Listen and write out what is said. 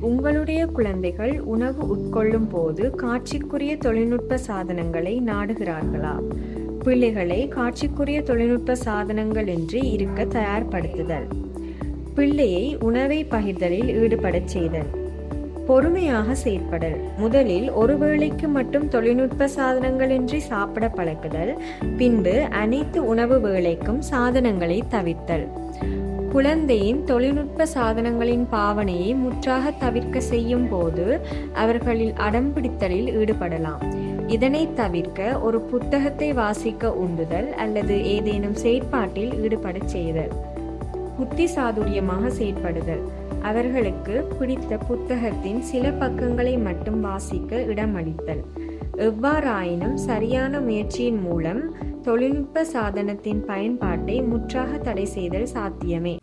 உங்களுடைய குழந்தைகள் உணவு உட்கொள்ளும் போது காட்சிக்குரிய தொழில்நுட்ப சாதனங்களை நாடுகிறார்களா? பிள்ளைகளை காட்சிக்குரிய தொழில்நுட்ப சாதனங்கள் இன்றி இருக்க தயார்படுத்துதல். பிள்ளையை உணவை பகிர்தலில் ஈடுபடச் செய்தல். பொறுமையாக செயற்படல். முதலில் ஒரு வேளைக்கு மட்டும் தொழில்நுட்ப சாதனங்களின்றி சாப்பிட பழக்குதல். பின்பு அனைத்து உணவு வேளைக்கும் சாதனங்களை தவிர்த்தல். குழந்தையின் தொழில்நுட்ப சாதனங்களின் பாவனையை முற்றாக தவிர்க்க செய்யும் போது அவர்களில் அடம்பிடித்தலில் ஈடுபடலாம். இதனை தவிர்க்க ஒரு புத்தகத்தை வாசிக்க உந்துதல் அல்லது ஏதேனும் செயற்பாட்டில் ஈடுபடச் செய்தல். புத்தி சாதுரியமாக செயற்படுதல். அவர்களுக்கு பிடித்த புத்தகத்தின் சில பக்கங்களை மட்டும் வாசிக்க இடமளித்தல். எவ்வாறாயினும் சரியான முயற்சியின் மூலம் தொழில்நுட்ப சாதனத்தின் பயன்பாட்டை முற்றாக தடை செய்தல் சாத்தியமே.